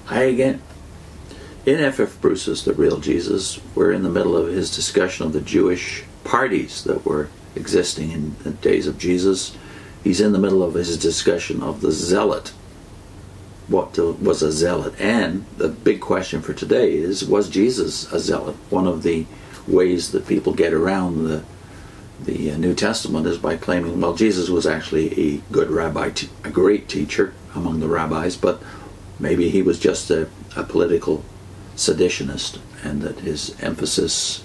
Hi again. In F.F. Bruce's The Real Jesus, we're in the middle of his discussion of the Jewish parties that were existing in the days of Jesus. He's in the middle of his discussion of the zealot. What was a zealot? And the big question for today is, was Jesus a zealot? One of the ways that people get around the New Testament is by claiming, well, Jesus was actually a good rabbi, a great teacher among the rabbis, but maybe he was just a political seditionist, and that his emphasis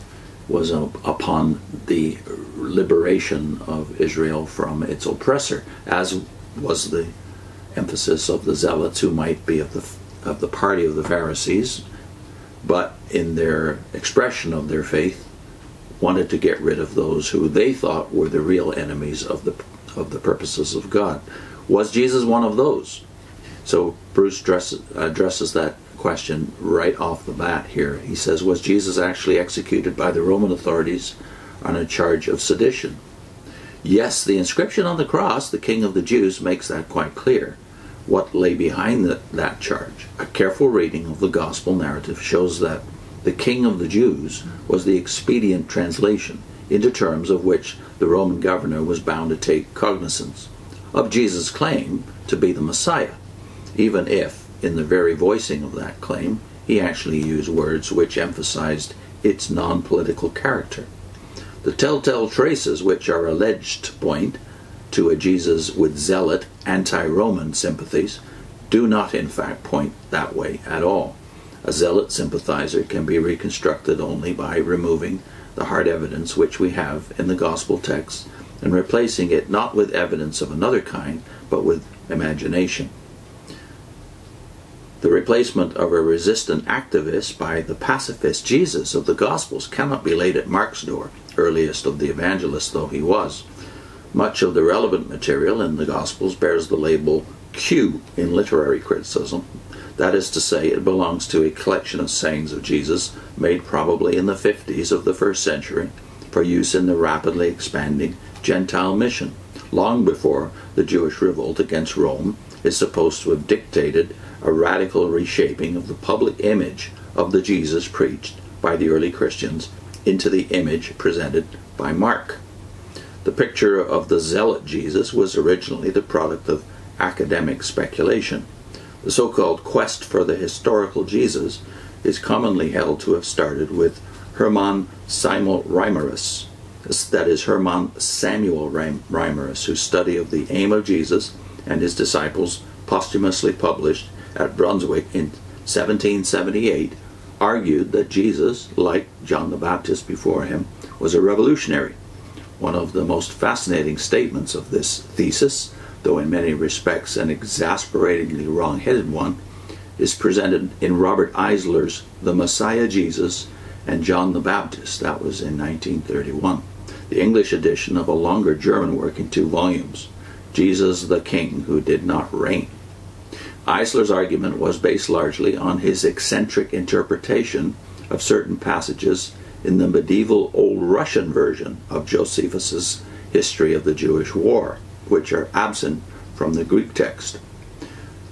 was upon the liberation of Israel from its oppressor, as was the emphasis of the Zealots, who might be of the party of the Pharisees, but in their expression of their faith wanted to get rid of those who they thought were the real enemies of the purposes of God. Was Jesus one of those? So Bruce addresses that question right off the bat here. He says, was Jesus actually executed by the Roman authorities on a charge of sedition? Yes, the inscription on the cross, the King of the Jews, makes that quite clear. What lay behind that charge? A careful reading of the gospel narrative shows that the King of the Jews was the expedient translation into terms of which the Roman governor was bound to take cognizance of Jesus' claim to be the Messiah, even if, in the very voicing of that claim, he actually used words which emphasized its non-political character. The telltale traces which are alleged to point to a Jesus with zealot, anti-Roman sympathies do not in fact point that way at all. A zealot sympathizer can be reconstructed only by removing the hard evidence which we have in the gospel text and replacing it not with evidence of another kind, but with imagination. The replacement of a resistant activist by the pacifist Jesus of the Gospels cannot be laid at Mark's door, earliest of the evangelists though he was. Much of the relevant material in the Gospels bears the label Q in literary criticism. That is to say, it belongs to a collection of sayings of Jesus made probably in the 50s of the first century for use in the rapidly expanding Gentile mission, long before the Jewish revolt against Rome is supposed to have dictated a radical reshaping of the public image of the Jesus preached by the early Christians into the image presented by Mark. The picture of the zealot Jesus was originally the product of academic speculation. The so-called quest for the historical Jesus is commonly held to have started with Hermann Samuel Reimarus, that is Hermann Samuel Reimarus, whose study of the aim of Jesus and his disciples, posthumously published at Brunswick in 1778, argued that Jesus, like John the Baptist before him, was a revolutionary. One of the most fascinating statements of this thesis, though in many respects an exasperatingly wrong-headed one, is presented in Robert Eisler's The Messiah Jesus and John the Baptist. That was in 1931. The English edition of a longer German work in 2 volumes, Jesus the King Who Did Not Reign. Eisler's argument was based largely on his eccentric interpretation of certain passages in the medieval Old Russian version of Josephus's History of the Jewish War, which are absent from the Greek text.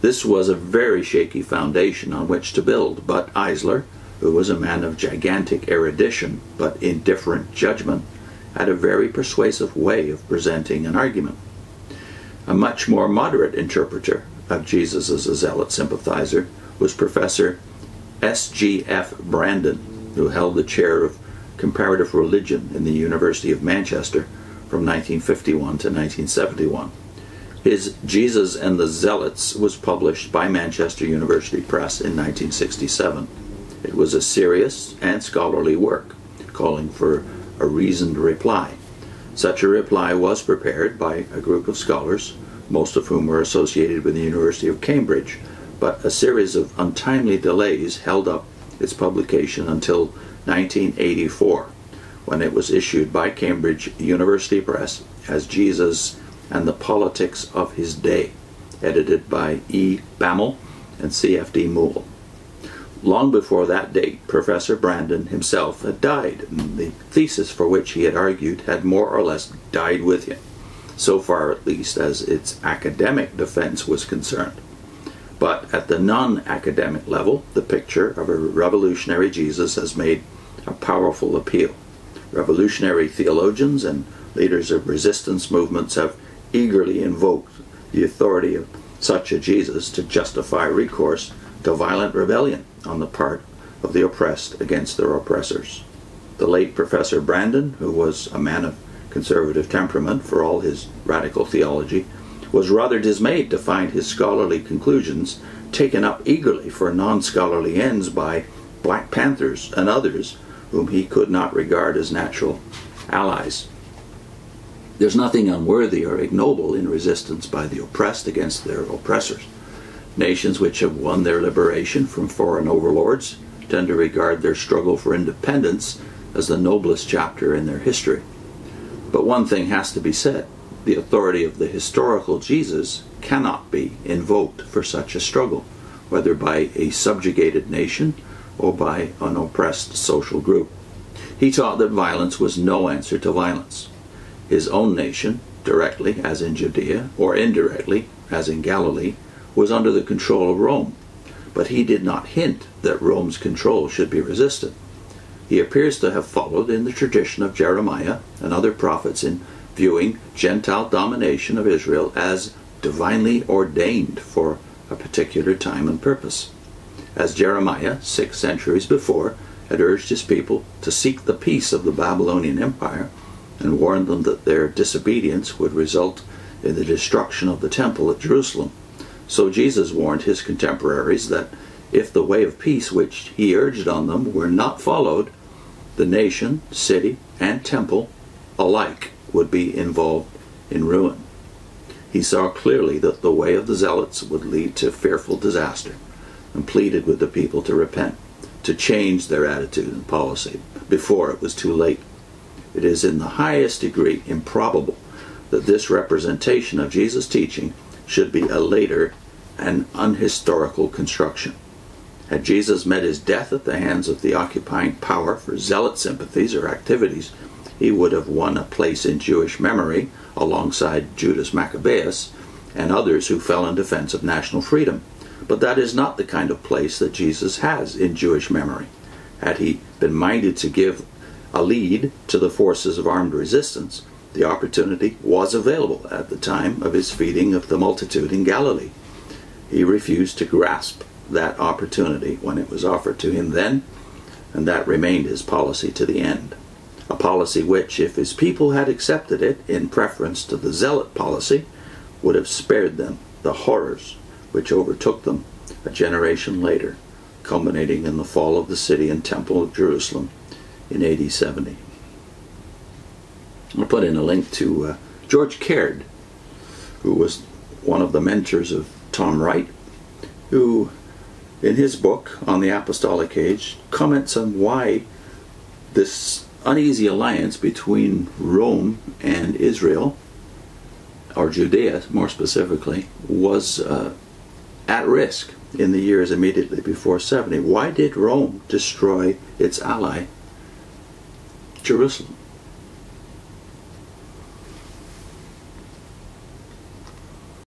This was a very shaky foundation on which to build, but Eisler, who was a man of gigantic erudition but indifferent judgment, had a very persuasive way of presenting an argument. A much more moderate interpreter of Jesus as a zealot sympathizer was Professor S.G.F. Brandon, who held the chair of comparative religion in the University of Manchester from 1951 to 1971. His Jesus and the Zealots was published by Manchester University Press in 1967. It was a serious and scholarly work, calling for a reasoned reply. Such a reply was prepared by a group of scholars, most of whom were associated with the University of Cambridge, but a series of untimely delays held up its publication until 1984, when it was issued by Cambridge University Press as Jesus and the Politics of His Day, edited by E. Bammel and C.F.D. Moule. Long before that date, Professor Brandon himself had died, and the thesis for which he had argued had more or less died with him, so far at least as its academic defense was concerned. But at the non-academic level, the picture of a revolutionary Jesus has made a powerful appeal. Revolutionary theologians and leaders of resistance movements have eagerly invoked the authority of such a Jesus to justify recourse to violent rebellion on the part of the oppressed against their oppressors. The late Professor Brandon, who was a man of conservative temperament for all his radical theology, was rather dismayed to find his scholarly conclusions taken up eagerly for non-scholarly ends by Black Panthers and others whom he could not regard as natural allies. There's nothing unworthy or ignoble in resistance by the oppressed against their oppressors. Nations which have won their liberation from foreign overlords tend to regard their struggle for independence as the noblest chapter in their history. But one thing has to be said: the authority of the historical Jesus cannot be invoked for such a struggle, whether by a subjugated nation or by an oppressed social group. He taught that violence was no answer to violence. His own nation, directly as in Judea, or indirectly as in Galilee, was under the control of Rome, but he did not hint that Rome's control should be resisted. He appears to have followed in the tradition of Jeremiah and other prophets in viewing Gentile domination of Israel as divinely ordained for a particular time and purpose. As Jeremiah, 6 centuries before, had urged his people to seek the peace of the Babylonian Empire and warned them that their disobedience would result in the destruction of the temple at Jerusalem, so Jesus warned his contemporaries that if the way of peace which he urged on them were not followed, the nation, city, and temple alike would be involved in ruin. He saw clearly that the way of the Zealots would lead to fearful disaster, and pleaded with the people to repent, to change their attitude and policy before it was too late. It is in the highest degree improbable that this representation of Jesus' teaching should be a later and unhistorical construction. Had Jesus met his death at the hands of the occupying power for zealot sympathies or activities, he would have won a place in Jewish memory alongside Judas Maccabeus and others who fell in defense of national freedom. But that is not the kind of place that Jesus has in Jewish memory. Had he been minded to give a lead to the forces of armed resistance, the opportunity was available at the time of his feeding of the multitude in Galilee. He refused to grasp that opportunity when it was offered to him then, and that remained his policy to the end. A policy which, if his people had accepted it in preference to the zealot policy, would have spared them the horrors which overtook them a generation later, culminating in the fall of the city and temple of Jerusalem in AD 70. I'll put in a link to George Caird, who was one of the mentors of Tom Wright, who in his book on the Apostolic Age comments on why this uneasy alliance between Rome and Israel, or Judea more specifically, was at risk in the years immediately before 70. Why did Rome destroy its ally, Jerusalem?